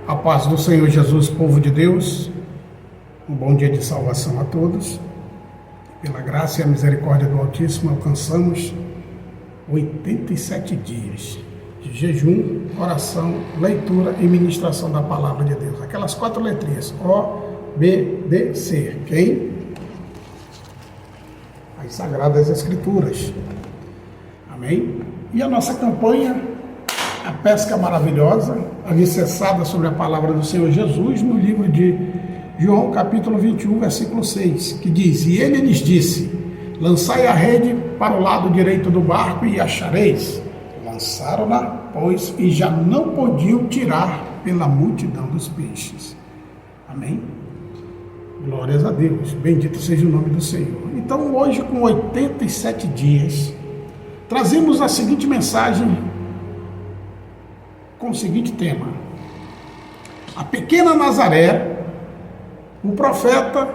A paz do Senhor Jesus, povo de Deus, um bom dia de salvação a todos. Pela graça e a misericórdia do Altíssimo, alcançamos 87 dias de jejum, oração, leitura e ministração da Palavra de Deus. Aquelas 4 letrinhas, O, B, D, C. Quem? As Sagradas Escrituras. Amém? E a nossa campanha, a pesca maravilhosa, alicerçada sobre a palavra do Senhor Jesus, no livro de João, capítulo 21, versículo 6, que diz: E ele lhes disse, lançai a rede para o lado direito do barco e achareis. Lançaram-na, pois, e já não podiam tirar pela multidão dos peixes. Amém? Glórias a Deus, bendito seja o nome do Senhor. Então, hoje, com 87 dias, trazemos a seguinte mensagem, com o seguinte tema: a pequena Nazaré, o profeta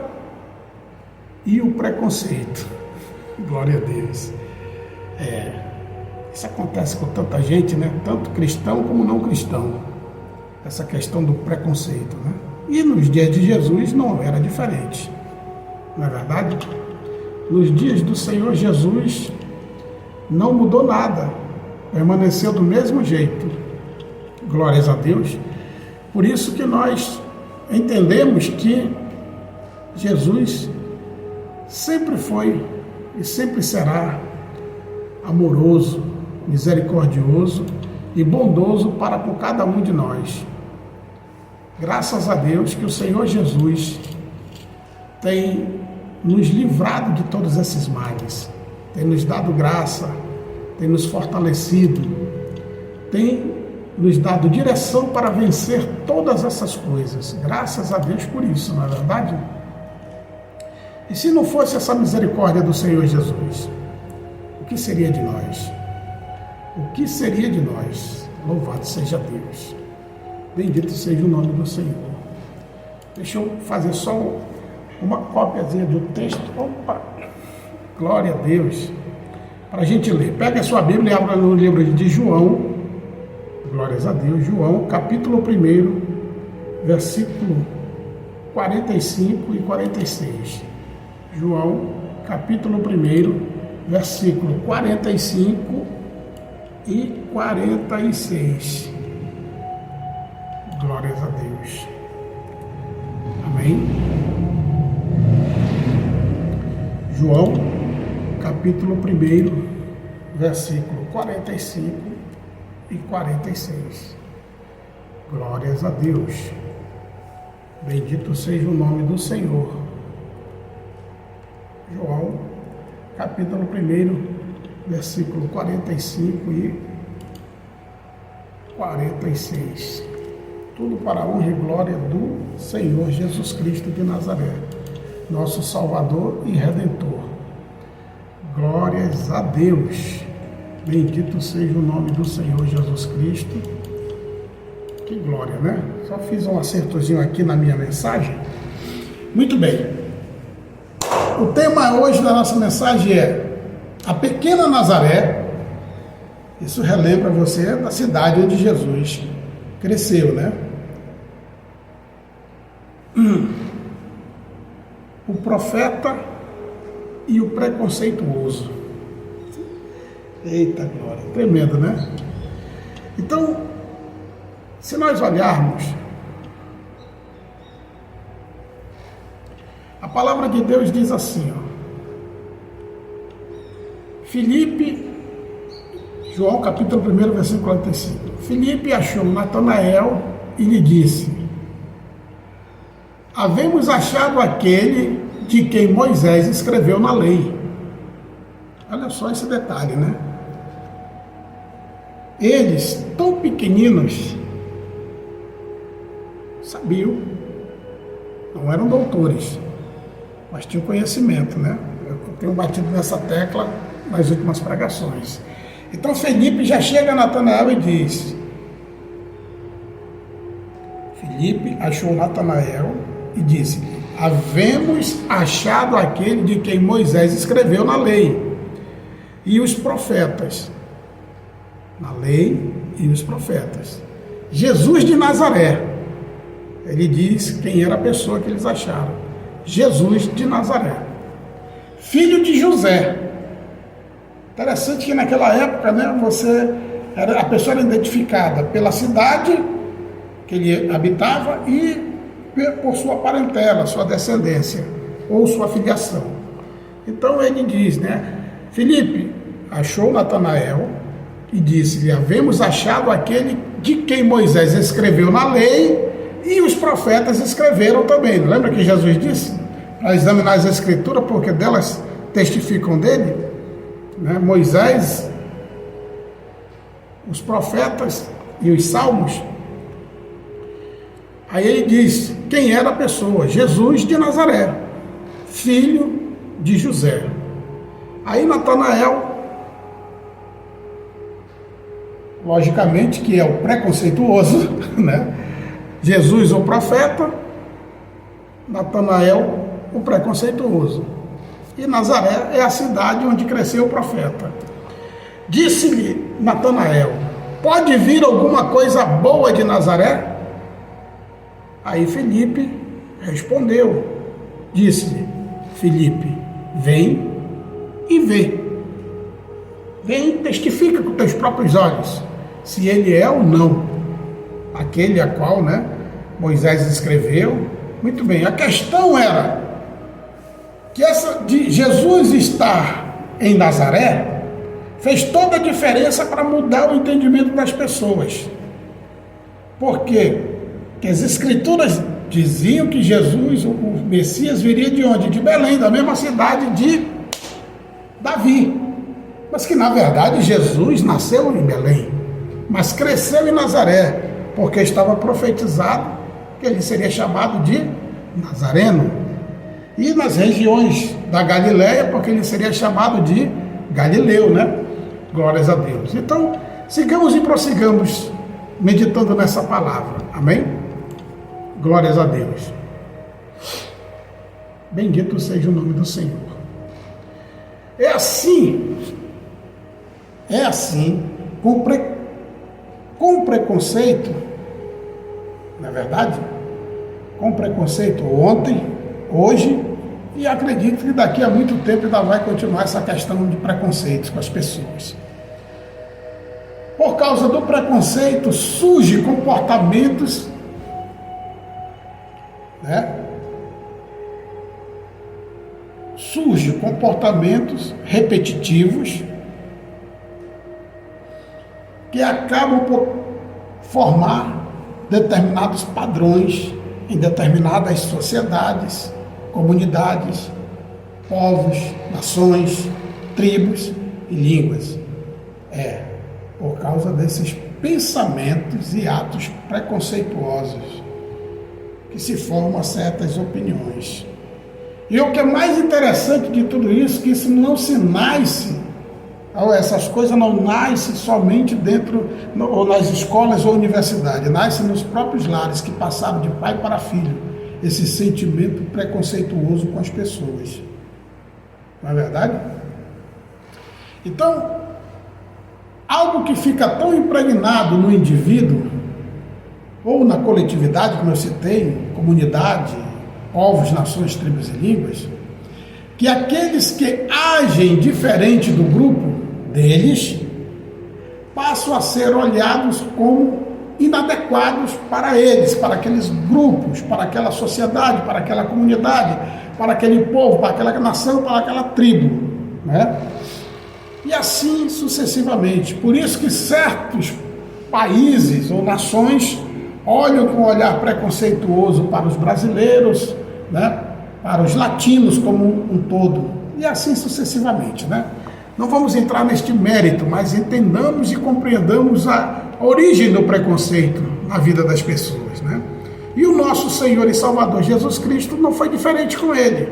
e o preconceito. Glória a Deus. Isso acontece com tanta gente, né? Tanto cristão como não cristão. Essa questão do preconceito, né? E nos dias de Jesus não era diferente. Não é verdade? Nos dias do Senhor Jesus não mudou nada. Permaneceu do mesmo jeito. Glórias a Deus. Por isso que nós entendemos que Jesus sempre foi e sempre será amoroso, misericordioso e bondoso para com cada um de nós. Graças a Deus que o Senhor Jesus tem nos livrado de todos esses males, tem nos dado graça, tem nos fortalecido, tem nos dado direção para vencer todas essas coisas. Graças a Deus por isso, não é verdade? E se não fosse essa misericórdia do Senhor Jesus, o que seria de nós? O que seria de nós? Louvado seja Deus. Bendito seja o nome do Senhor. Deixa eu fazer só uma cópiazinha do texto. Opa! Glória a Deus. Para a gente ler. Pega a sua Bíblia e abra no livro de João. Glórias a Deus. João, capítulo 1, versículo 45 e 46. João, capítulo 1, versículo 45 e 46. Glórias a Deus. Amém? João, capítulo 1, versículo 45 e 46. Glórias a Deus. Bendito seja o nome do Senhor. João, capítulo 1, versículo 45 e 46. Tudo para a honra e glória do Senhor Jesus Cristo de Nazaré, nosso Salvador e Redentor. Glórias a Deus. Bendito seja o nome do Senhor Jesus Cristo. Que glória, né? Só fiz um acertozinho aqui na minha mensagem. Muito bem. O tema hoje da nossa mensagem é a pequena Nazaré. Isso relembra você da cidade onde Jesus cresceu, né? O profeta e o preconceituoso. Eita glória, tremendo, né? Então, se nós olharmos, a palavra de Deus diz assim, ó, Filipe, João capítulo 1, versículo 45. Filipe achou Natanael e lhe disse: havemos achado aquele de quem Moisés escreveu na lei. Olha só esse detalhe, né? Eles, tão pequeninos, sabiam, não eram doutores, mas tinham conhecimento, né? Eu tenho batido nessa tecla nas últimas pregações. Então Filipe já chega a Natanael e diz: Filipe achou Natanael e disse: havemos achado aquele de quem Moisés escreveu na lei e os profetas. Na lei e os profetas. Jesus de Nazaré. Ele diz quem era a pessoa que eles acharam: Jesus de Nazaré, filho de José. Interessante que naquela época, né, a pessoa era identificada pela cidade que ele habitava e por sua parentela, sua descendência ou sua filiação. Então ele diz, né, Filipe achou Natanael e disse-lhe: havemos achado aquele de quem Moisés escreveu na lei e os profetas escreveram também. Lembra que Jesus disse? Para examinar as escrituras, porque delas testificam dele, né? Moisés, os profetas e os salmos. Aí ele diz quem era a pessoa: Jesus de Nazaré, filho de José. Aí Natanael, logicamente que é o preconceituoso, né? Jesus o profeta, Natanael o preconceituoso. E Nazaré é a cidade onde cresceu o profeta. Disse-lhe Natanael: pode vir alguma coisa boa de Nazaré? Aí Filipe respondeu, disse-lhe Filipe: vem e vê. Vem e testifica com teus próprios olhos se ele é ou não aquele a qual, né, Moisés escreveu. Muito bem, a questão era que essa de Jesus estar em Nazaré fez toda a diferença para mudar o entendimento das pessoas. Por quê? Porque as escrituras diziam que Jesus, o Messias, viria de onde? De Belém, da mesma cidade de Davi. Mas que na verdade Jesus nasceu em Belém, mas cresceu em Nazaré, porque estava profetizado que ele seria chamado de Nazareno. E nas regiões da Galileia, porque ele seria chamado de Galileu, né? Glórias a Deus. Então, sigamos e prossigamos meditando nessa palavra. Amém? Glórias a Deus. Bendito seja o nome do Senhor. É assim, com preconceito, na verdade, com preconceito ontem, hoje, e acredito que daqui a muito tempo ainda vai continuar essa questão de preconceitos com as pessoas. Por causa do preconceito surgem comportamentos, né? Surgem comportamentos repetitivos que acabam por formar determinados padrões em determinadas sociedades, comunidades, povos, nações, tribos e línguas. Por causa desses pensamentos e atos preconceituosos que se formam certas opiniões. E o que é mais interessante de tudo isso, que isso não se nasce, ou essas coisas não nascem somente dentro, ou nas escolas ou universidades, nascem nos próprios lares que passaram de pai para filho, esse sentimento preconceituoso com as pessoas. Não é verdade? Então, algo que fica tão impregnado no indivíduo, ou na coletividade, como eu citei, comunidade, povos, nações, tribos e línguas, que aqueles que agem diferente do grupo deles passam a ser olhados como inadequados para eles, para aqueles grupos, para aquela sociedade, para aquela comunidade, para aquele povo, para aquela nação, para aquela tribo, né? E assim sucessivamente. Por isso que certos países ou nações olham com um olhar preconceituoso para os brasileiros, né? Para os latinos como um todo, e assim sucessivamente, né? Não vamos entrar neste mérito, mas entendamos e compreendamos a origem do preconceito na vida das pessoas, né? E o nosso Senhor e Salvador Jesus Cristo não foi diferente com ele.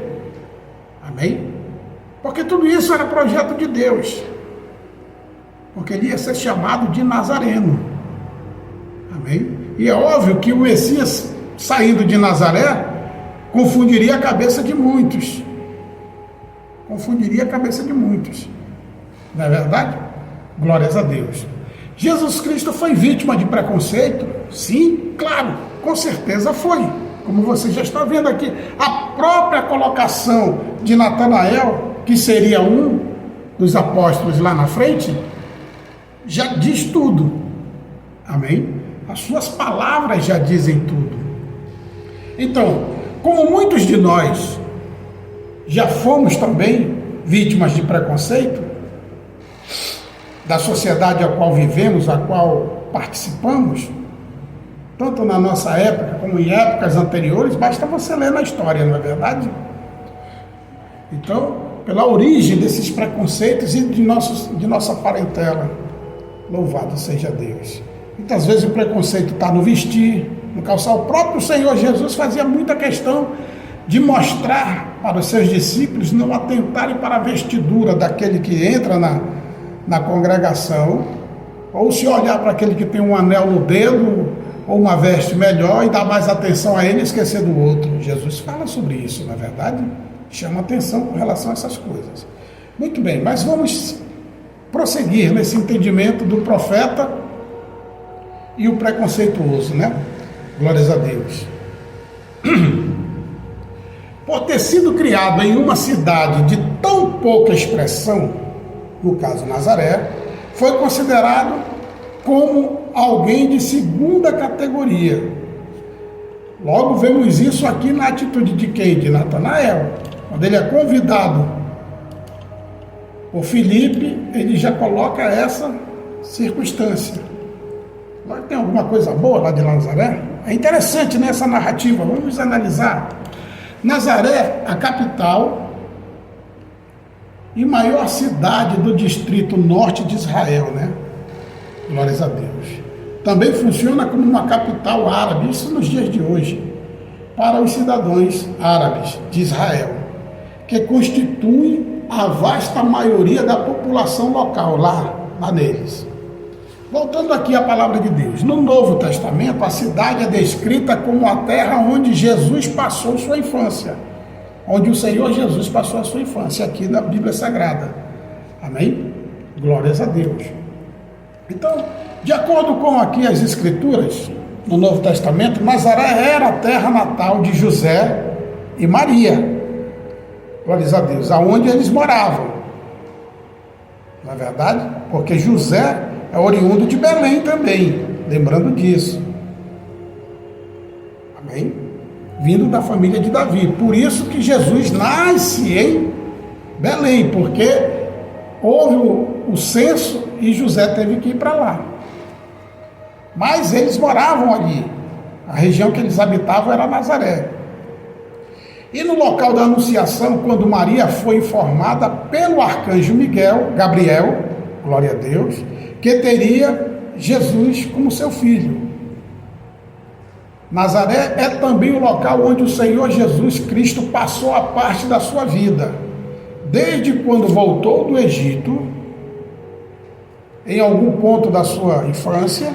Amém? Porque tudo isso era projeto de Deus. Porque ele ia ser chamado de Nazareno. Amém? E é óbvio que o Messias, saindo de Nazaré, confundiria a cabeça de muitos. Confundiria a cabeça de muitos. Não é verdade? Glórias a Deus. Jesus Cristo foi vítima de preconceito? Sim, claro. Com certeza foi. Como você já está vendo aqui, a própria colocação de Natanael, que seria um dos apóstolos lá na frente, já diz tudo. Amém? As suas palavras já dizem tudo. Então, como muitos de nós já fomos também vítimas de preconceito, da sociedade a qual vivemos, a qual participamos, tanto na nossa época como em épocas anteriores, basta você ler na história, não é verdade? Então, pela origem desses preconceitos e de nossa parentela, louvado seja Deus. Muitas vezes o preconceito está no vestir, no calçar. O próprio Senhor Jesus fazia muita questão de mostrar para os seus discípulos não atentarem para a vestidura daquele que entra na congregação, ou se olhar para aquele que tem um anel no dedo, ou uma veste melhor, e dar mais atenção a ele e esquecer do outro. Jesus fala sobre isso, na verdade, chama atenção com relação a essas coisas. Muito bem, mas vamos prosseguir nesse entendimento do profeta e o preconceituoso, né? Glórias a Deus. Por ter sido criado em uma cidade de tão pouca expressão, no caso Nazaré, foi considerado como alguém de segunda categoria. Logo vemos isso aqui na atitude de quem? De Natanael. Quando ele é convidado por Filipe, ele já coloca essa circunstância. Lá tem alguma coisa boa lá de Nazaré? É interessante nessa narrativa, vamos analisar. Nazaré, a capital e maior cidade do distrito norte de Israel, né? Glórias a Deus. Também funciona como uma capital árabe, isso nos dias de hoje, para os cidadãos árabes de Israel, que constituem a vasta maioria da população local lá neles. Voltando aqui à palavra de Deus, no Novo Testamento, a cidade é descrita como a terra onde Jesus passou sua infância, onde o Senhor Jesus passou a sua infância, aqui na Bíblia Sagrada. Amém? Glórias a Deus. Então, de acordo com aqui as Escrituras, no Novo Testamento, Nazaré era a terra natal de José e Maria. Glórias a Deus, aonde eles moravam. Não é verdade? Porque José é oriundo de Belém também, lembrando disso. Amém? Vindo da família de Davi. Por isso que Jesus nasce em Belém, porque houve o censo e José teve que ir para lá. Mas eles moravam ali. A região que eles habitavam era Nazaré. E no local da anunciação, quando Maria foi informada pelo arcanjo Gabriel, glória a Deus, que teria Jesus como seu filho. Nazaré é também o local onde o Senhor Jesus Cristo passou a parte da sua vida, desde quando voltou do Egito, em algum ponto da sua infância,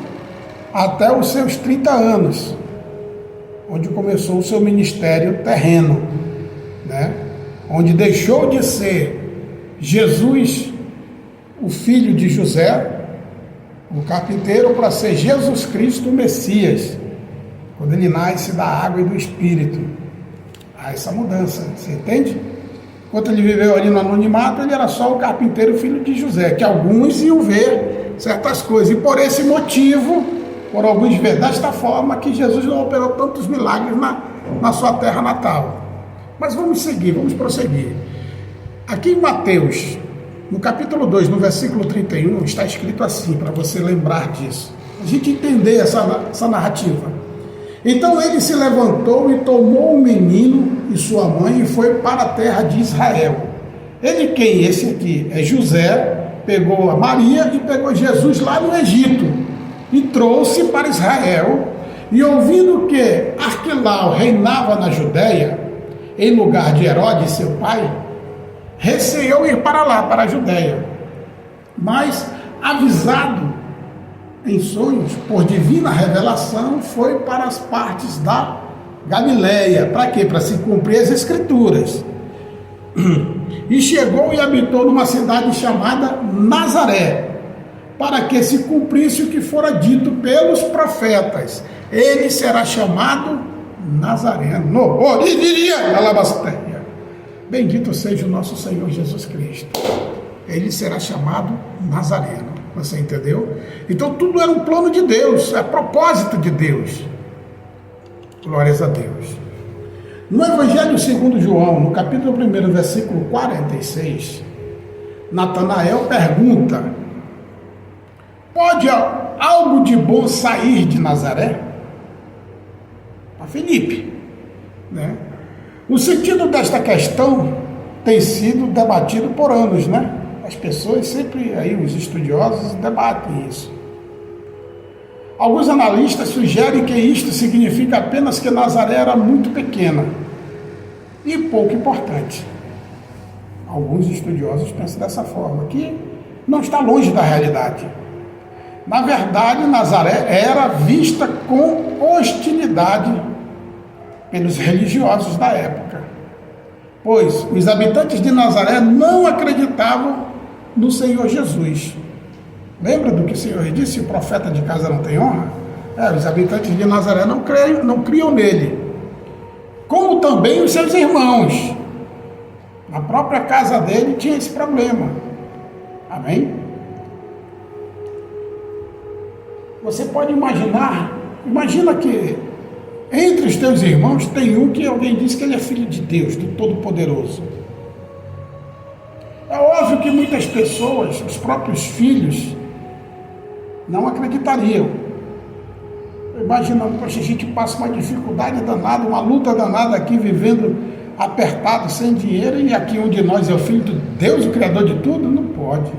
até os seus 30 anos, onde começou o seu ministério terreno, né? Onde deixou de ser Jesus, o filho de José, o carpinteiro, para ser Jesus Cristo, o Messias, quando ele nasce da água e do Espírito. Há essa mudança, você entende? Enquanto ele viveu ali no anonimato, ele era só o carpinteiro, filho de José, que alguns iam ver certas coisas, e por esse motivo, por alguns ver desta forma, que Jesus não operou tantos milagres na sua terra natal. Mas vamos seguir, vamos prosseguir. Aqui em Mateus, no capítulo 2, no versículo 31, está escrito assim, para você lembrar disso, a gente entender essa narrativa. Então ele se levantou e tomou o menino e sua mãe e foi para a terra de Israel. Ele quem? Esse aqui é José, pegou a Maria e pegou Jesus lá no Egito e trouxe para Israel. E ouvindo que Arquelau reinava na Judéia, em lugar de Herodes, seu pai, receou ir para lá, para a Judéia. Mas, avisado em sonhos, por divina revelação, foi para as partes da Galileia. Para quê? Para se cumprir as Escrituras. E chegou e habitou numa cidade chamada Nazaré, para que se cumprisse o que fora dito pelos profetas. ele será chamado Nazareno. Oriria alabasteia. Bendito seja o nosso Senhor Jesus Cristo. Ele será chamado Nazareno. Você entendeu? Então tudo era um plano de Deus, é propósito de Deus. Glórias a Deus. No Evangelho segundo João, no capítulo 1, versículo 46, Natanael pergunta: pode algo de bom sair de Nazaré? Para Filipe, né? O sentido desta questão tem sido debatido por anos, né? As pessoas sempre, aí os estudiosos debatem isso. Alguns analistas sugerem que isto significa apenas que Nazaré era muito pequena e pouco importante. Alguns estudiosos pensam dessa forma, que não está longe da realidade. Na verdade, Nazaré era vista com hostilidade pelos religiosos da época, pois os habitantes de Nazaré não acreditavam no Senhor Jesus. Lembra do que o Senhor disse? O profeta de casa não tem honra? Os habitantes de Nazaré não criam nele, como também os seus irmãos. Na própria casa dele tinha esse problema. Amém? Você pode imagina que entre os teus irmãos tem um que alguém diz que ele é filho de Deus, do Todo-Poderoso. É óbvio que muitas pessoas, os próprios filhos, não acreditariam. Imagina, poxa, a gente passa uma dificuldade danada, uma luta danada aqui, vivendo apertado, sem dinheiro, e aqui um de nós é o filho de Deus, o Criador de tudo? Não pode.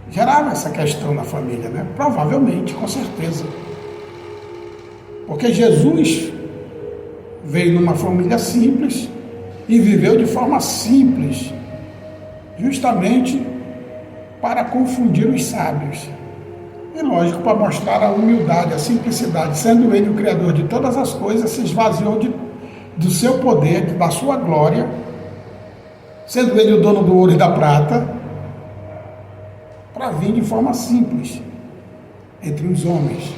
Gerava essa questão na família, né? Provavelmente, com certeza. Porque Jesus veio numa família simples e viveu de forma simples, justamente para confundir os sábios. E lógico, para mostrar a humildade, a simplicidade. Sendo ele o Criador de todas as coisas, se esvaziou do seu poder, da sua glória, sendo ele o dono do ouro e da prata, para vir de forma simples entre os homens.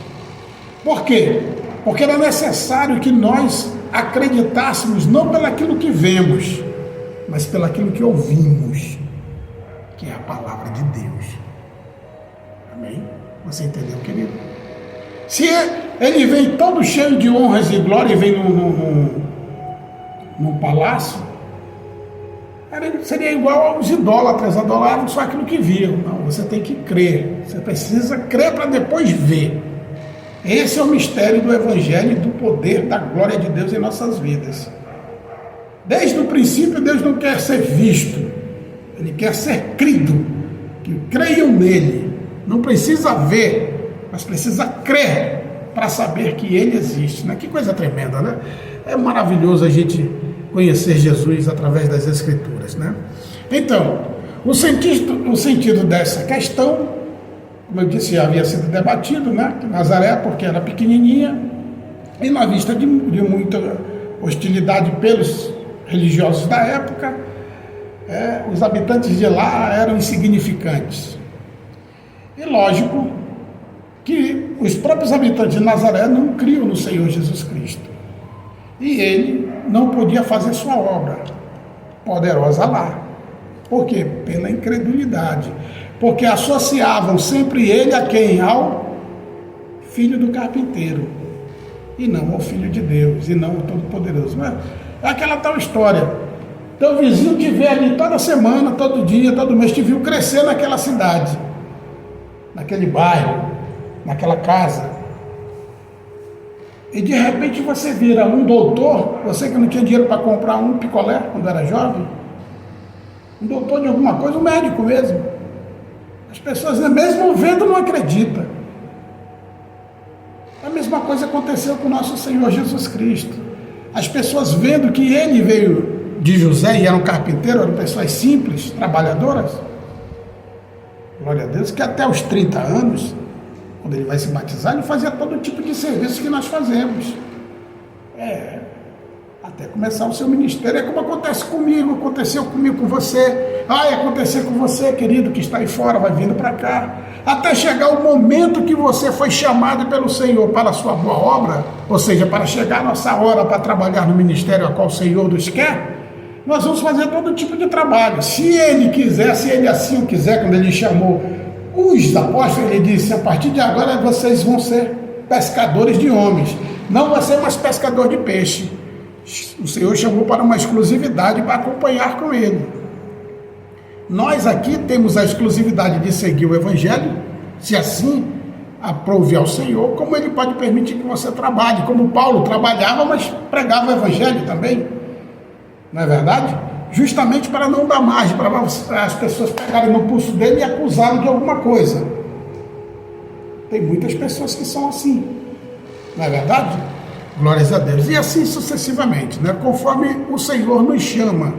Por quê? Porque era necessário que nós acreditássemos não pelaquilo que vemos, mas pelaquilo que ouvimos, que é a palavra de Deus. Amém? Você entendeu, querido? Se ele vem todo cheio de honras e glória e vem num palácio, seria igual aos idólatras, adoravam só aquilo que viam. Não, você tem que crer. Você precisa crer para depois ver. Esse é o mistério do Evangelho e do poder da glória de Deus em nossas vidas. Desde o princípio, Deus não quer ser visto, Ele quer ser crido, que creiam nele. Não precisa ver, mas precisa crer para saber que Ele existe. Né? Que coisa tremenda, né? É maravilhoso a gente conhecer Jesus através das Escrituras. Né? Então, o sentido dessa questão, como eu disse, havia sido debatido, né? Que Nazaré, porque era pequenininha, e na vista de muita hostilidade pelos religiosos da época, os habitantes de lá eram insignificantes. E lógico que os próprios habitantes de Nazaré não criam no Senhor Jesus Cristo. E ele não podia fazer sua obra poderosa lá. Por quê? Pela incredulidade. Porque associavam sempre ele a quem? Ao filho do carpinteiro, e não ao filho de Deus, e não ao Todo-Poderoso. É aquela tal história. Teu vizinho te vê ali toda semana, todo dia, todo mês, te viu crescer naquela cidade, naquele bairro, naquela casa. E de repente você vira um doutor, você que não tinha dinheiro para comprar um picolé quando era jovem, um doutor de alguma coisa, um médico mesmo. As pessoas, mesmo vendo, não acreditam. A mesma coisa aconteceu com o nosso Senhor Jesus Cristo. As pessoas vendo que ele veio de José e era um carpinteiro, eram pessoas simples, trabalhadoras. Glória a Deus, que até os 30 anos, quando ele vai se batizar, ele fazia todo tipo de serviço que nós fazemos. Até começar o seu ministério. É como acontece comigo, aconteceu comigo com você. Vai acontecer com você, querido, que está aí fora, vai vindo para cá. até chegar o momento que você foi chamado pelo Senhor para a sua boa obra, ou seja, para chegar a nossa hora para trabalhar no ministério a qual o Senhor nos quer, nós vamos fazer todo tipo de trabalho. Se Ele quiser, se Ele assim o quiser, quando Ele chamou os apóstolos, Ele disse, a partir de agora vocês vão ser pescadores de homens, não vai ser mais pescador de peixe. O Senhor chamou para uma exclusividade para acompanhar com Ele. Nós aqui temos a exclusividade de seguir o Evangelho, se assim aprove ao Senhor, como Ele pode permitir que você trabalhe, como Paulo trabalhava, mas pregava o Evangelho também, não é verdade? Justamente para não dar margem, para as pessoas pegarem no pulso dele e acusá-lo de alguma coisa. Tem muitas pessoas que são assim, não é verdade? Glórias a Deus. E assim sucessivamente, né? Conforme o Senhor nos chama,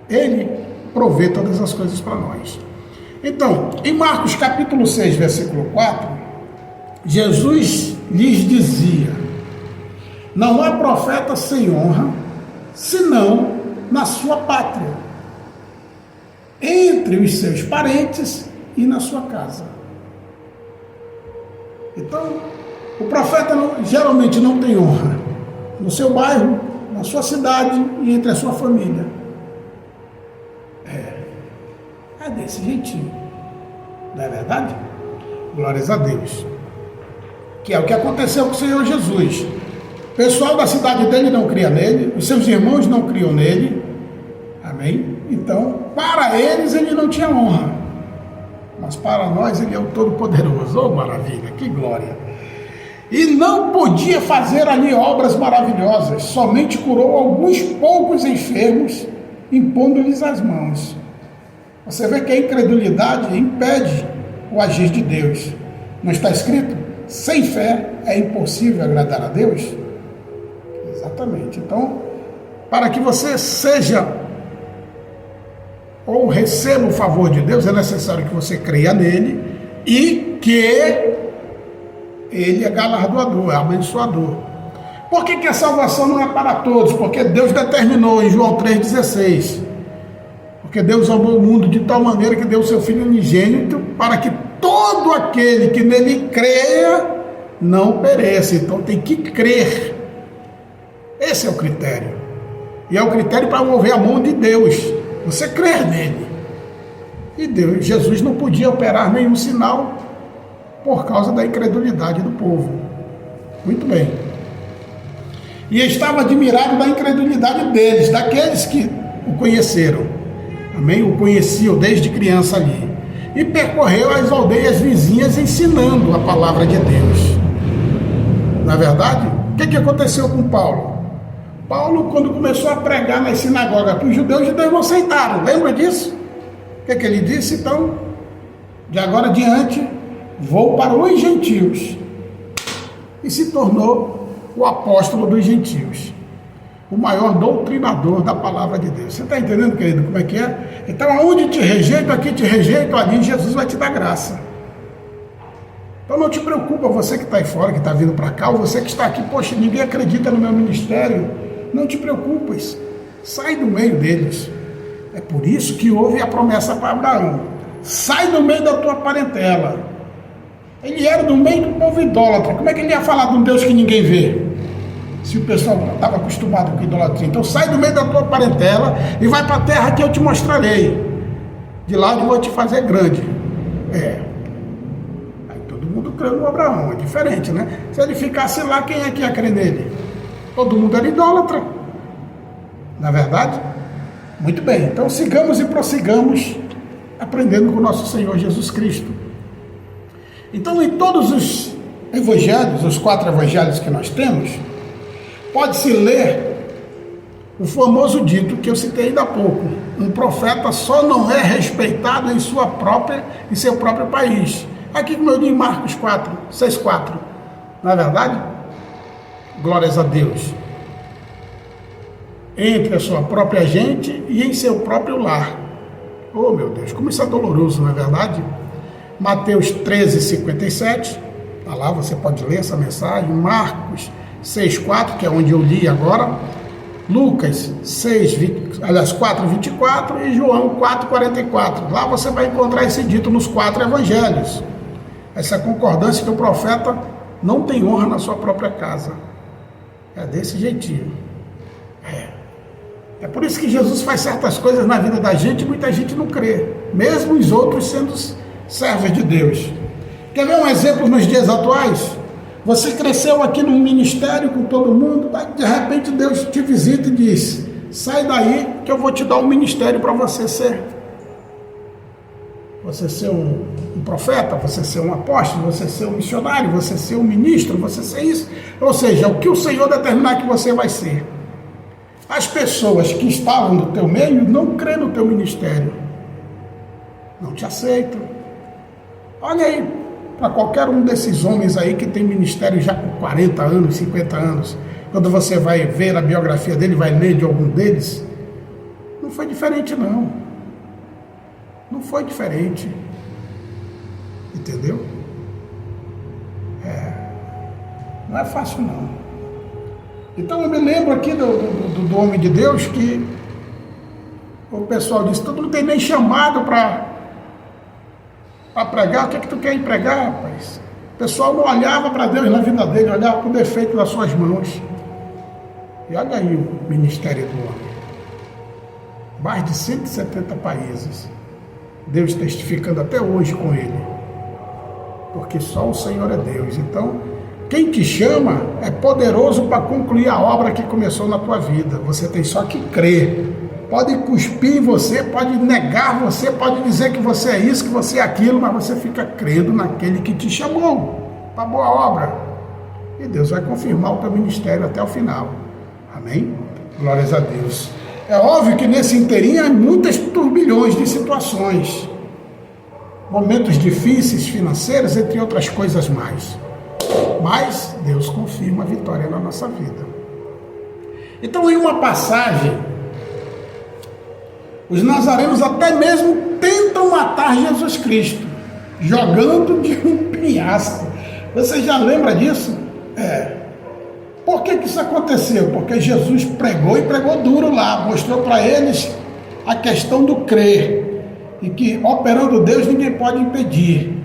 Ele provê todas as coisas para nós. Então, em Marcos capítulo 6, versículo 4, Jesus lhes dizia: não há profeta sem honra, senão na sua pátria, entre os seus parentes e na sua casa. Então, o profeta geralmente não tem honra no seu bairro, na sua cidade e entre a sua família. É desse jeitinho, não é verdade? Glórias a Deus. Que é o que aconteceu com o Senhor Jesus. O pessoal da cidade dele não cria nele, os seus irmãos não criam nele. Amém? Então, para eles ele não tinha honra, mas para nós ele é o Todo-Poderoso. Oh, maravilha, que glória! E não podia fazer ali obras maravilhosas, somente curou alguns poucos enfermos, impondo-lhes as mãos. Você vê que a incredulidade impede o agir de Deus. Não está escrito? Sem fé é impossível agradar a Deus? Exatamente. Então, para que você seja ou receba o favor de Deus, é necessário que você creia nele e que ele é galardoador, é abençoador. Por que a salvação não é para todos? Porque Deus determinou em João 3,16. Porque Deus amou o mundo de tal maneira que deu o seu Filho unigênito para que todo aquele que nele creia não pereça. Então tem que crer. Esse é o critério. E é o critério para mover a mão de Deus. Você crer nele. E Deus, Jesus não podia operar nenhum sinal por causa da incredulidade do povo. Muito bem. E estava admirado da incredulidade deles, daqueles que o conheceram. Amém? O conheciam desde criança ali. E percorreu as aldeias vizinhas ensinando a palavra de Deus. Na verdade, o que aconteceu com Paulo? Paulo, quando começou a pregar nas sinagogas para os judeus não aceitaram. Lembra disso? O que ele disse? Então, de agora adiante, vou para os gentios. E se tornou o apóstolo dos gentios. O maior doutrinador da palavra de Deus. Você está entendendo, querido, como é que é? Então, aonde te rejeito, aqui te rejeito, ali Jesus vai te dar graça. Então não te preocupa, você que está aí fora, que está vindo para cá, ou você que está aqui, poxa, ninguém acredita no meu ministério. Não te preocupes, sai do meio deles. É por isso que houve a promessa para Abraão. Sai do meio da tua parentela. Ele era do meio do povo idólatra. Como é que ele ia falar de um Deus que ninguém vê? Se o pessoal estava acostumado com idolatria. Então sai do meio da tua parentela e vai para a terra que eu te mostrarei. De lá eu vou te fazer grande. Aí todo mundo crê no Abraão. É diferente, né? Se ele ficasse lá, quem é que ia crer nele? Todo mundo era idólatra. Não é verdade? Muito bem. Então sigamos e prossigamos aprendendo com o nosso Senhor Jesus Cristo. Então, em todos os evangelhos, os 4 evangelhos que nós temos, pode-se ler o famoso dito que eu citei ainda há pouco: um profeta só não é respeitado em seu próprio país. Aqui como eu li em Marcos 6,4. Não é verdade? Glórias a Deus. Entre a sua própria gente e em seu próprio lar. Oh meu Deus, como isso é doloroso, não é verdade? Mateus 13,57. Está lá, você pode ler essa mensagem. Marcos 6,4, que é onde eu li agora. Lucas 4:24 e João 4:44. Lá você vai encontrar esse dito nos 4 evangelhos. Essa concordância que o profeta não tem honra na sua própria casa. É desse jeitinho. É por isso que Jesus faz certas coisas na vida da gente e muita gente não crê, mesmo os outros sendo servos de Deus. Quer ver um exemplo nos dias atuais? Você cresceu aqui num ministério com todo mundo, de repente Deus te visita e diz: sai daí que eu vou te dar um ministério para você ser. Você ser um profeta, você ser um apóstolo, você ser um missionário, você ser um ministro, você ser isso. Ou seja, o que o Senhor determinar que você vai ser. As pessoas que estavam no teu meio não crêem no teu ministério. Não te aceitam. Olha aí, para qualquer um desses homens aí que tem ministério já com 40 anos, 50 anos, quando você vai ver a biografia dele, vai ler de algum deles, não foi diferente não. Não foi diferente. Entendeu? Não é fácil não. Então eu me lembro aqui do homem de Deus que o pessoal disse: tu não tem nem chamado para pregar, o que é que tu quer ir pregar, rapaz? O pessoal não olhava para Deus na vida dele, olhava para o defeito das suas mãos. E olha aí o ministério do homem. Mais de 170 países. Deus testificando até hoje com ele. Porque só o Senhor é Deus. Então, quem te chama é poderoso para concluir a obra que começou na tua vida. Você tem só que crer. Pode cuspir em você, pode negar você, pode dizer que você é isso, que você é aquilo, mas você fica crendo naquele que te chamou para a boa obra. E Deus vai confirmar o teu ministério até o final. Amém? Glórias a Deus. É óbvio que nesse inteirinho há muitas turbilhões de situações. Momentos difíceis, financeiros, entre outras coisas mais. Mas Deus confirma a vitória na nossa vida. Então, em uma passagem, os nazarenos até mesmo tentam matar Jesus Cristo, jogando de um penhasco. Você já lembra disso? Por que isso aconteceu? Porque Jesus pregou e pregou duro lá, mostrou para eles a questão do crer, e que operando Deus ninguém pode impedir,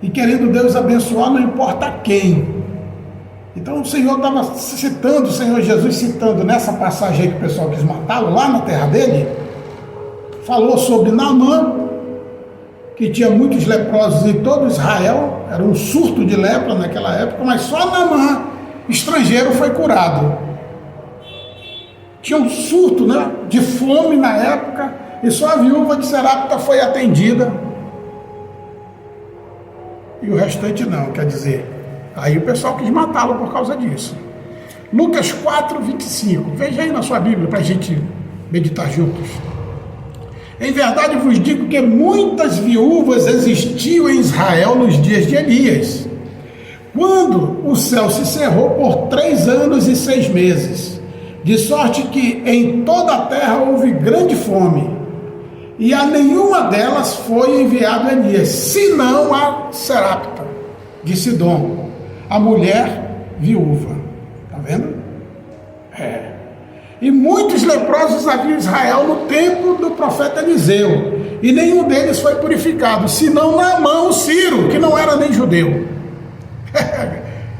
e querendo Deus abençoar não importa quem. Então o Senhor estava citando, o Senhor Jesus citando nessa passagem aí que o pessoal quis matá-lo, lá na terra dele, falou sobre Naamã, que tinha muitos leprosos em todo Israel, era um surto de lepra naquela época, mas só Naamã, estrangeiro, foi curado. Tinha um surto, de fome na época, e só a viúva de Sarepta foi atendida. E o restante não, quer dizer, aí o pessoal quis matá-lo por causa disso. Lucas 4:25, veja aí na sua Bíblia para a gente meditar juntos. Em verdade vos digo que muitas viúvas existiam em Israel nos dias de Elias, quando o céu se cerrou por 3 anos e 6 meses, de sorte que em toda a terra houve grande fome, e a nenhuma delas foi enviado Elias, senão a Sarepta de Sidom, a mulher viúva. Está vendo? E muitos leprosos havia em Israel no tempo do profeta Eliseu, e nenhum deles foi purificado, senão Naamã, o Ciro, que não era nem judeu.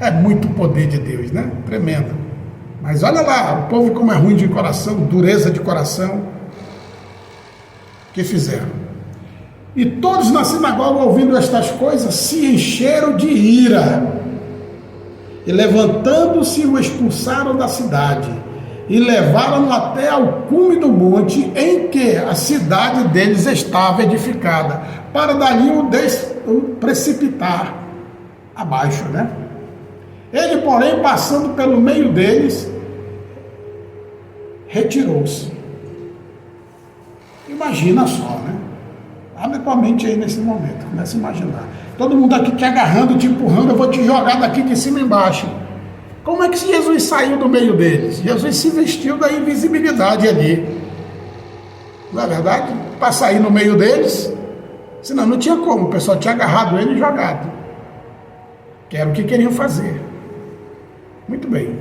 É muito poder de Deus, né? Tremendo. Mas olha lá, o povo como é ruim de coração, dureza de coração, que fizeram. E todos na sinagoga, ouvindo estas coisas, se encheram de ira, e levantando-se o expulsaram da cidade, e levaram-no até ao cume do monte em que a cidade deles estava edificada, para dali o precipitar abaixo, né? Ele, porém, passando pelo meio deles, retirou-se. Imagina só, né? Abre tua mente aí nesse momento, começa a imaginar. Todo mundo aqui te agarrando, te empurrando, eu vou te jogar daqui de cima embaixo. Como é que Jesus saiu do meio deles? Jesus se vestiu da invisibilidade ali. Não é verdade? Para sair no meio deles, senão não tinha como, o pessoal tinha agarrado ele e jogado. Que era o que queriam fazer. Muito bem.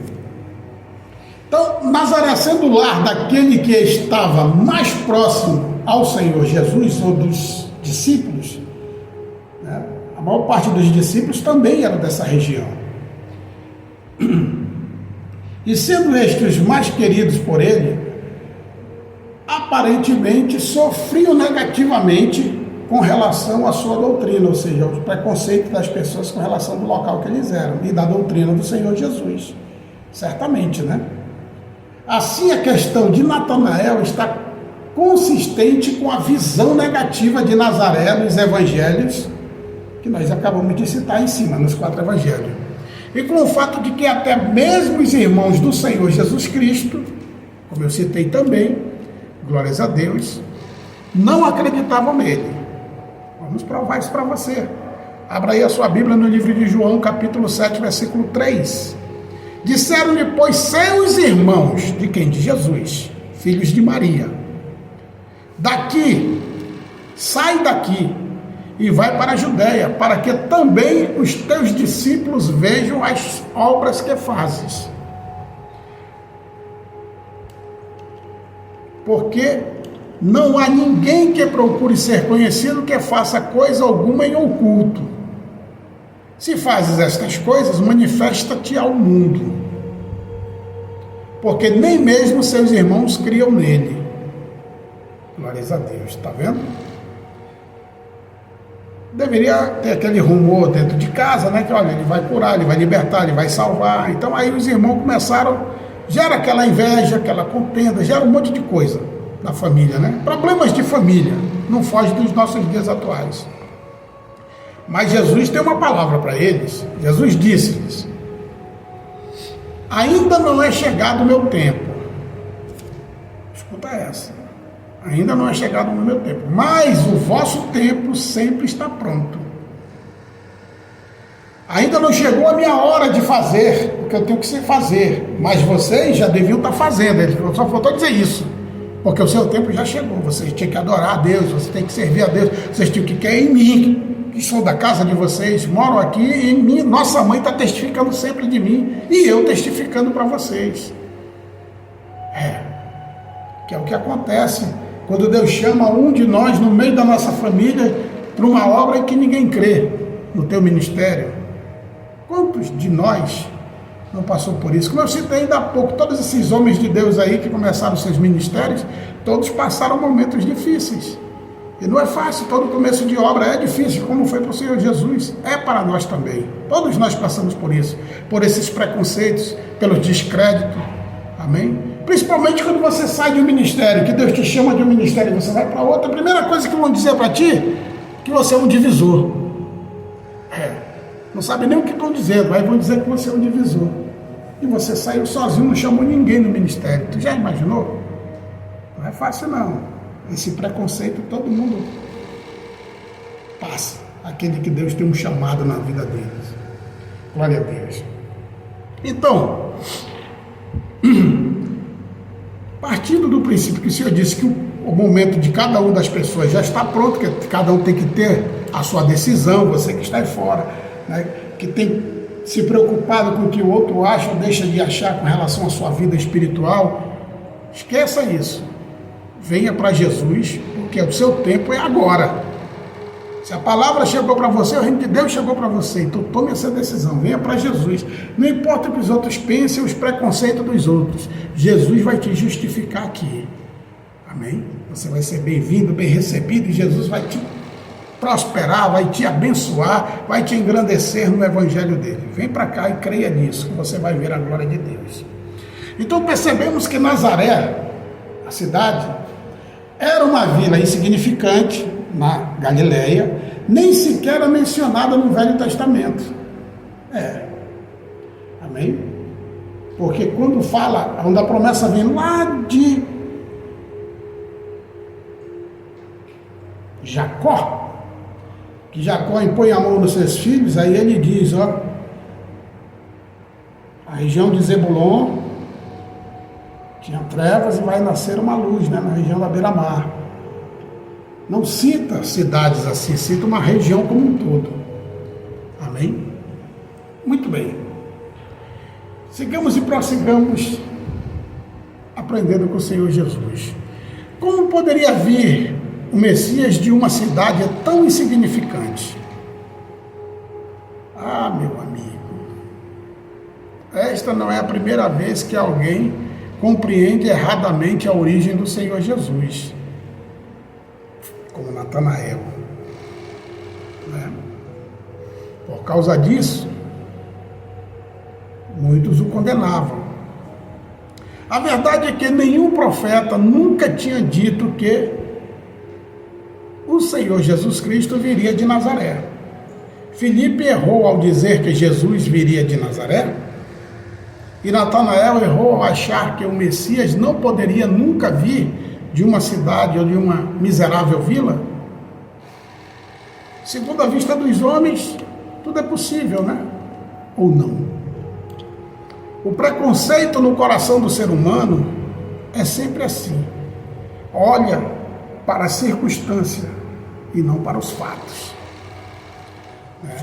Então, Nazaré sendo o lar daquele que estava mais próximo ao Senhor Jesus, ou dos discípulos, né? A maior parte dos discípulos também era dessa região. E sendo estes os mais queridos por ele, aparentemente sofriam negativamente com relação à sua doutrina, ou seja, os preconceitos das pessoas com relação do local que eles eram e da doutrina do Senhor Jesus. Certamente, né? Assim, a questão de Natanael está consistente com a visão negativa de Nazaré nos evangelhos, que nós acabamos de citar em cima, nos 4 evangelhos. E com o fato de que até mesmo os irmãos do Senhor Jesus Cristo, como eu citei também, glórias a Deus, não acreditavam nele. Vamos provar isso para você. Abra aí a sua Bíblia no livro de João, capítulo 7, versículo 3. Disseram-lhe, pois, seus irmãos, de quem? De Jesus, filhos de Maria: daqui, sai daqui e vai para a Judéia, para que também os teus discípulos vejam as obras que fazes. Porque não há ninguém que procure ser conhecido que faça coisa alguma em oculto. Se fazes estas coisas, manifesta-te ao mundo, porque nem mesmo seus irmãos criam nele. Glórias a Deus, está vendo? Deveria ter aquele rumor dentro de casa, né? Que olha, ele vai curar, ele vai libertar, ele vai salvar. Então aí os irmãos começaram, gera aquela inveja, aquela contenda, gera um monte de coisa na família, né? Problemas de família, não foge dos nossos dias atuais. Mas Jesus tem uma palavra para eles. Jesus disse-lhes: ainda não é chegado o meu tempo. Escuta essa. Ainda não é chegado o meu tempo, mas o vosso tempo sempre está pronto. Ainda não chegou a minha hora de fazer o que eu tenho que fazer, mas vocês já deviam estar fazendo. Ele só faltou dizer isso, porque o seu tempo já chegou. Vocês tinham que adorar a Deus, vocês têm que servir a Deus, vocês tinham que querer em mim, que sou da casa de vocês, moro aqui em mim. Nossa mãe está testificando sempre de mim e eu testificando para vocês. Que é o que acontece quando Deus chama um de nós no meio da nossa família para uma obra em que ninguém crê no teu ministério. Quantos de nós não passou por isso? Como eu citei ainda há pouco, todos esses homens de Deus aí que começaram seus ministérios, todos passaram momentos difíceis. E não é fácil, todo começo de obra é difícil, como foi para o Senhor Jesus, é para nós também. Todos nós passamos por isso, por esses preconceitos, pelo descrédito. Amém? Principalmente quando você sai de um ministério, que Deus te chama de um ministério e você vai para outro, a primeira coisa que vão dizer para ti é que você é um divisor. Não sabe nem o que estão dizendo, mas vão dizer que você é um divisor. E você saiu sozinho, não chamou ninguém no ministério. Tu já imaginou? Não é fácil não. Esse preconceito todo mundo passa. Aquele que Deus tem um chamado na vida deles. Glória a Deus. Então, partindo do princípio que o Senhor disse que o momento de cada uma das pessoas já está pronto, que cada um tem que ter a sua decisão, você que está aí fora, né, que tem se preocupado com o que o outro acha ou deixa de achar com relação à sua vida espiritual, esqueça isso. Venha para Jesus, porque o seu tempo é agora. Se a palavra chegou para você, o reino de Deus chegou para você, então tome essa decisão, venha para Jesus. Não importa o que os outros pensem, os preconceitos dos outros, Jesus vai te justificar aqui. Amém? Você vai ser bem-vindo, bem recebido, e Jesus vai te prosperar, vai te abençoar, vai te engrandecer no evangelho dele. Vem para cá e creia nisso, que você vai ver a glória de Deus. Então percebemos que Nazaré, a cidade, era uma vila insignificante na Galileia, nem sequer é mencionada no Velho Testamento. Amém? Porque quando fala, onde a promessa vem lá de Jacó, que Jacó impõe a mão nos seus filhos, aí ele diz, ó, a região de Zebulon tinha trevas e vai nascer uma luz, né, na região da beira-mar. Não cita cidades assim, cita uma região como um todo. Amém? Muito bem. Sigamos e prossigamos aprendendo com o Senhor Jesus. Como poderia vir o Messias de uma cidade tão insignificante? Ah, meu amigo, esta não é a primeira vez que alguém compreende erradamente a origem do Senhor Jesus, como Natanael, né? Por causa disso, muitos o condenavam. A verdade é que nenhum profeta nunca tinha dito que o Senhor Jesus Cristo viria de Nazaré. Filipe errou ao dizer que Jesus viria de Nazaré, e Natanael errou ao achar que o Messias não poderia nunca vir de uma cidade ou de uma miserável vila. Segundo a vista dos homens, tudo é possível, né? Ou não. O preconceito no coração do ser humano é sempre assim. Olha para a circunstância e não para os fatos, né?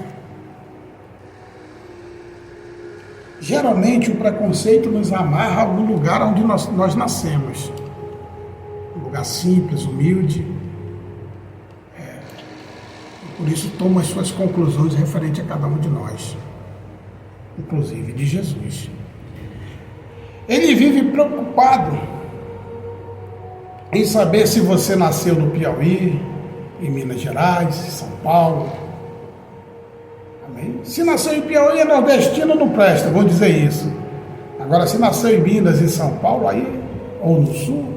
Geralmente o preconceito nos amarra a algum lugar onde nós nascemos. Um lugar simples, humilde. Por isso toma as suas conclusões referente a cada um de nós, inclusive de Jesus. Ele vive preocupado em saber se você nasceu no Piauí, em Minas Gerais, em São Paulo. Amém? Se nasceu em Piauí, é nordestino, não presta, vamos dizer isso. Agora, se nasceu em Minas, em São Paulo, aí, ou no Sul,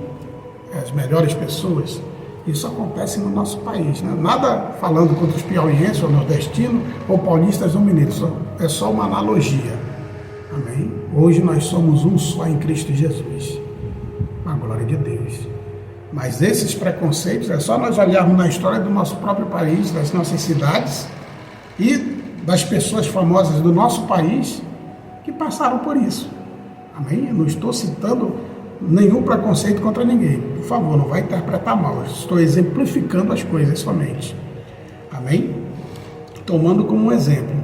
as melhores pessoas. Isso acontece no nosso país, né? Nada falando contra os piauienses, ou nordestinos, ou paulistas ou mineiros. É só uma analogia. Amém? Hoje nós somos um só em Cristo Jesus. A glória de Deus. Mas esses preconceitos, é só nós olharmos na história do nosso próprio país, das nossas cidades e das pessoas famosas do nosso país que passaram por isso. Amém? Eu não estou citando nenhum preconceito contra ninguém. Por favor, não vai interpretar mal. Eu estou exemplificando as coisas somente. Amém? Tomando como um exemplo.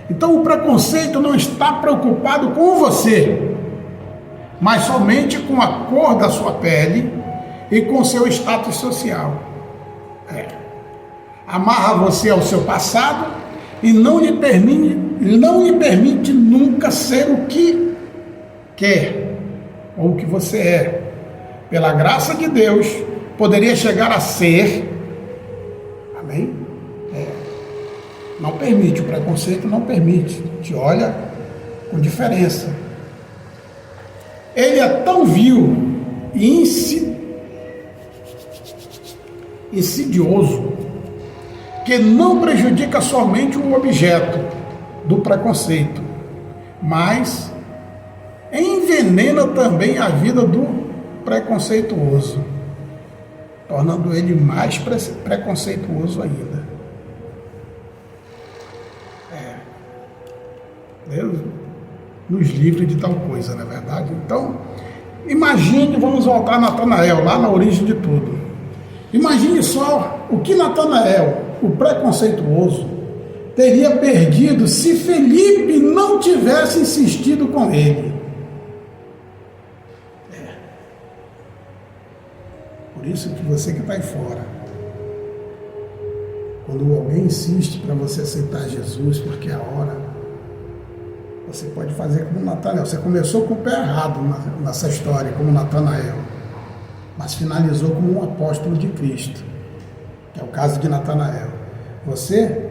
Então o preconceito não está preocupado com você, mas somente com a cor da sua pele e com o seu status social. Amarra você ao seu passado e não lhe permite nunca ser o que quer ou o que você é. Pela graça de Deus, poderia chegar a ser. Amém? Não permite, o preconceito não permite. Te olha com diferença. Ele é tão vil e insidioso que não prejudica somente o objeto do preconceito, mas envenena também a vida do preconceituoso, tornando ele mais preconceituoso ainda. Deus nos livre de tal coisa, não é verdade? Então, imagine, vamos voltar a Natanael, lá na origem de tudo. Imagine só o que Natanael, o preconceituoso, teria perdido se Felipe não tivesse insistido com ele. Por isso que você que está aí fora, quando alguém insiste para você aceitar Jesus, porque é a hora, você pode fazer como Natanael. Você começou com o pé errado nessa história, como Natanael, mas finalizou como um apóstolo de Cristo, que é o caso de Natanael. Você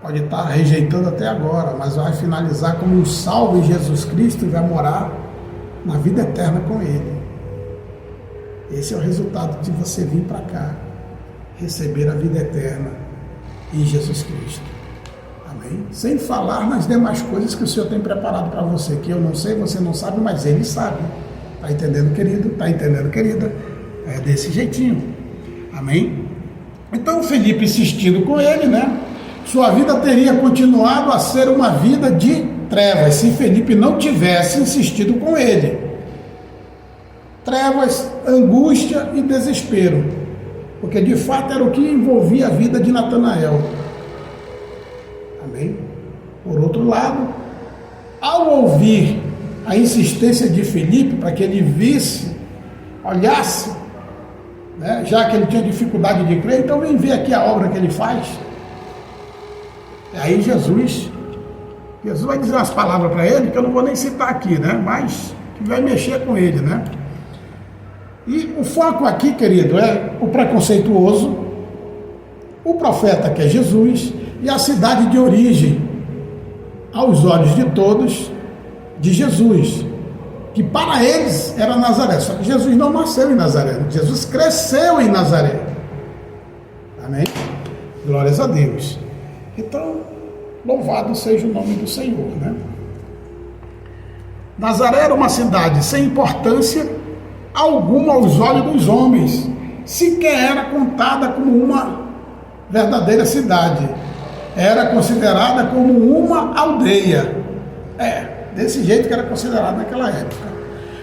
pode estar rejeitando até agora, mas vai finalizar como um salvo em Jesus Cristo e vai morar na vida eterna com Ele. Esse é o resultado de você vir para cá, receber a vida eterna em Jesus Cristo. Amém? Sem falar nas demais coisas que o Senhor tem preparado para você, que eu não sei, você não sabe, mas Ele sabe. Está entendendo, querido? Está entendendo, querida? É desse jeitinho. Amém? Então, Felipe insistindo com ele, né? Sua vida teria continuado a ser uma vida de trevas, se Felipe não tivesse insistido com ele. Trevas, angústia e desespero. Porque, de fato, era o que envolvia a vida de Natanael. Amém? Por outro lado, ao ouvir a insistência de Filipe para que ele visse, olhasse, né? Já que ele tinha dificuldade de crer, então vem ver aqui a obra que ele faz. E aí Jesus vai dizer umas palavras para ele, que eu não vou nem citar aqui, né? Mas que vai mexer com ele, né? E o foco aqui, querido, é o preconceituoso, o profeta que é Jesus e a cidade de origem, aos olhos de todos, de Jesus, que para eles era Nazaré. Só que Jesus não nasceu em Nazaré, Jesus cresceu em Nazaré. Amém? Glórias a Deus. Então, louvado seja o nome do Senhor, né? Nazaré era uma cidade sem importância alguma aos olhos dos homens, sequer era contada como uma verdadeira cidade, era considerada como uma aldeia, desse jeito que era considerada naquela época,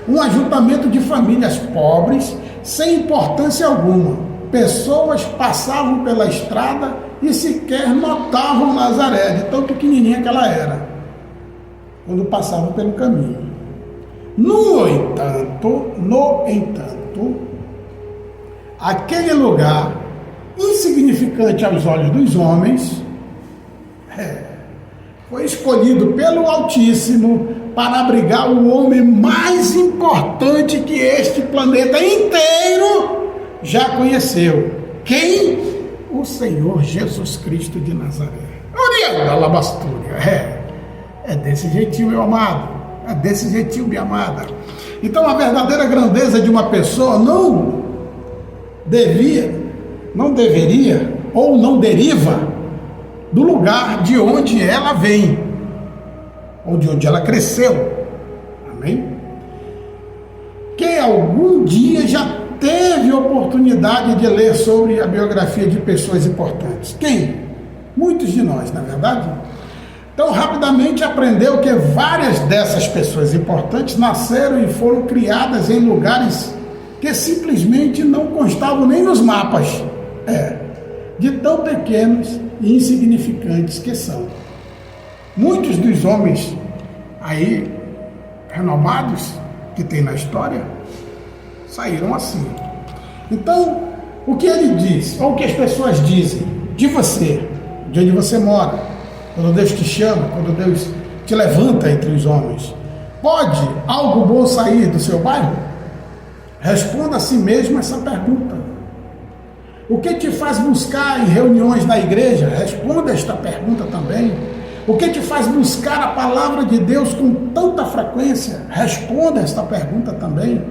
um ajuntamento de famílias pobres, sem importância alguma. Pessoas passavam pela estrada e sequer notavam Nazaré, de tão pequenininha que ela era, quando passavam pelo caminho. No entanto, aquele lugar, insignificante aos olhos dos homens, foi escolhido pelo Altíssimo para abrigar o homem mais importante que este planeta inteiro já conheceu. Quem? O Senhor Jesus Cristo de Nazaré. Orianda Labastúria. É desse jeitinho, meu amado. É desse jeitinho, minha amada. Então a verdadeira grandeza de uma pessoa não deveria ou não deriva do lugar de onde ela vem, ou de onde ela cresceu. Amém? Quem algum dia já teve oportunidade de ler sobre a biografia de pessoas importantes? Quem? Muitos de nós, na verdade. Então, rapidamente aprendeu que várias dessas pessoas importantes nasceram e foram criadas em lugares que simplesmente não constavam nem nos mapas, de tão pequenos e insignificantes que são. Muitos dos homens aí, renomados, que tem na história, saíram assim. Então, o que ele diz, ou o que as pessoas dizem de você, de onde você mora, quando Deus te chama, quando Deus te levanta entre os homens, pode algo bom sair do seu bairro? Responda a si mesmo essa pergunta. O que te faz buscar em reuniões na igreja? Responda esta pergunta também. O que te faz buscar a palavra de Deus com tanta frequência? Responda esta pergunta também.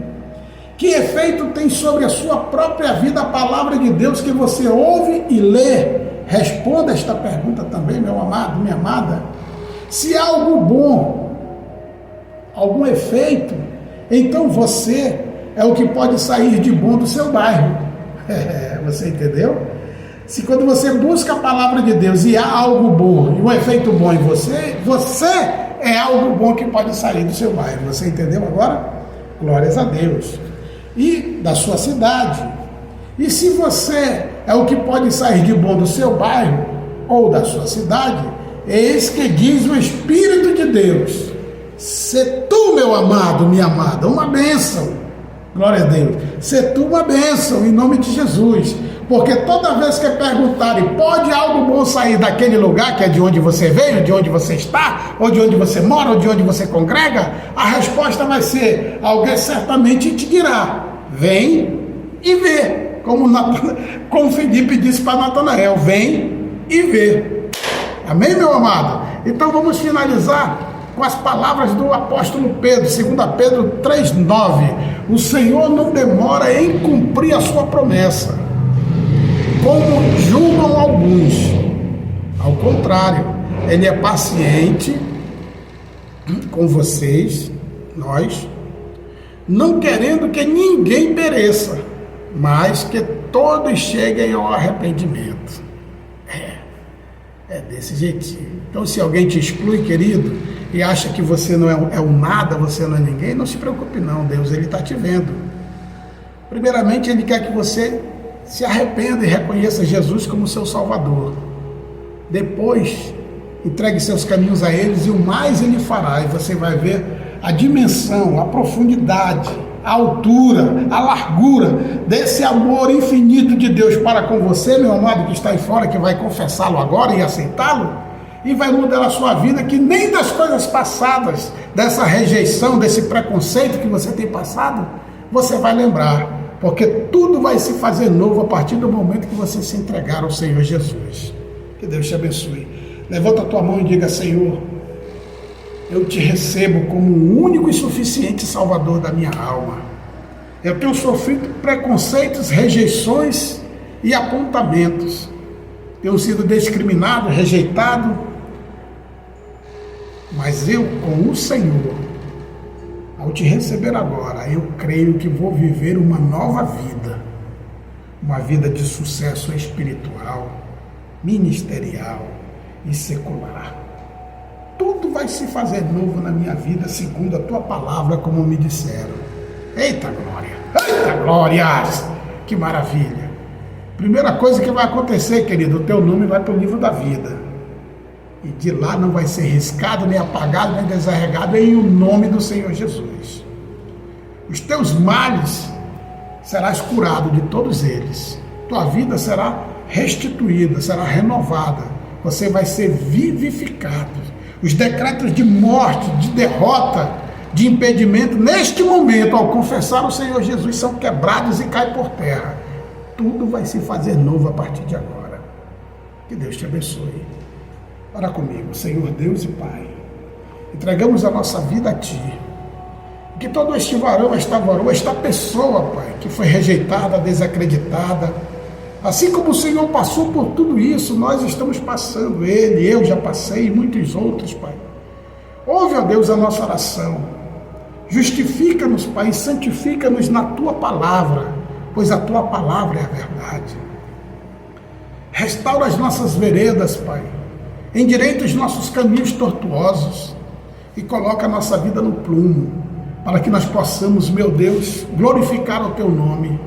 Que efeito tem sobre a sua própria vida a palavra de Deus que você ouve e lê? Responda esta pergunta também, meu amado, minha amada. Se há algo bom, algum efeito, então você é o que pode sair de bom do seu bairro. Você entendeu? Se quando você busca a palavra de Deus e há algo bom, e um efeito bom em você, você é algo bom que pode sair do seu bairro. Você entendeu agora? Glórias a Deus. E da sua cidade. E se você é o que pode sair de bom do seu bairro ou da sua cidade, eis que diz o Espírito de Deus: se tu, meu amado, minha amada, uma bênção, glória a Deus, se tu uma bênção, em nome de Jesus, porque toda vez que perguntarem, pode algo bom sair daquele lugar que é de onde você veio, de onde você está, ou de onde você mora, ou de onde você congrega, a resposta vai ser, alguém certamente te dirá, vem e vê. Como Filipe disse para Natanael, vem e vê. Amém, meu amado? Então vamos finalizar com as palavras do apóstolo Pedro, 2 Pedro 3,9. O Senhor não demora em cumprir a sua promessa, como julgam alguns. Ao contrário, Ele é paciente com vocês, nós, não querendo que ninguém pereça, mas que todos cheguem ao arrependimento. É desse jeitinho. Então, se alguém te exclui, querido, e acha que você não é um nada, você não é ninguém, não se preocupe não, Deus, Ele está te vendo. Primeiramente, Ele quer que você se arrependa e reconheça Jesus como seu Salvador. Depois, entregue seus caminhos a eles e o mais Ele fará, e você vai ver a dimensão, a profundidade, a altura, a largura desse amor infinito de Deus para com você, meu amado que está aí fora, que vai confessá-lo agora e aceitá-lo, e vai mudar a sua vida, que nem das coisas passadas, dessa rejeição, desse preconceito que você tem passado, você vai lembrar, porque tudo vai se fazer novo a partir do momento que você se entregar ao Senhor Jesus. Que Deus te abençoe. Levanta a tua mão e diga: Senhor, eu te recebo como o único e suficiente Salvador da minha alma. Eu tenho sofrido preconceitos, rejeições e apontamentos. Tenho sido discriminado, rejeitado. Mas eu, com o Senhor, ao te receber agora, eu creio que vou viver uma nova vida. Uma vida de sucesso espiritual, ministerial e secular. Tudo vai se fazer novo na minha vida, segundo a tua palavra, como me disseram. Eita glória! Eita glórias! Que maravilha! Primeira coisa que vai acontecer, querido, o teu nome vai para o livro da vida. E de lá não vai ser riscado, nem apagado, nem desarregado, em o nome do Senhor Jesus. Os teus males serás curado de todos eles. Tua vida será restituída, será renovada. Você vai ser vivificado. Os decretos de morte, de derrota, de impedimento, neste momento, ao confessar o Senhor Jesus, são quebrados e caem por terra. Tudo vai se fazer novo a partir de agora. Que Deus te abençoe. Ora comigo. Senhor Deus e Pai, entregamos a nossa vida a Ti. Que todo este varão, esta varoa, esta pessoa, Pai, que foi rejeitada, desacreditada, assim como o Senhor passou por tudo isso, nós estamos passando. Eu já passei, e muitos outros, Pai. Ouve, ó Deus, a nossa oração. Justifica-nos, Pai, e santifica-nos na Tua palavra, pois a Tua palavra é a verdade. Restaura as nossas veredas, Pai. Endireita os nossos caminhos tortuosos e coloca a nossa vida no prumo, para que nós possamos, meu Deus, glorificar o Teu nome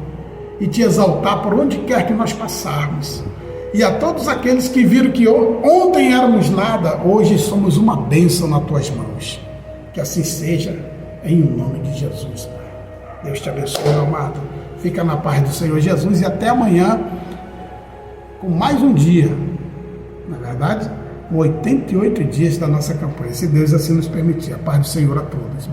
e Te exaltar por onde quer que nós passarmos. E a todos aqueles que viram que ontem éramos nada, hoje somos uma bênção nas Tuas mãos. Que assim seja, em nome de Jesus, Pai. Deus te abençoe, meu amado. Fica na paz do Senhor Jesus e até amanhã com mais um dia, na verdade, com 88 dias da nossa campanha, se Deus assim nos permitir. A paz do Senhor a todos.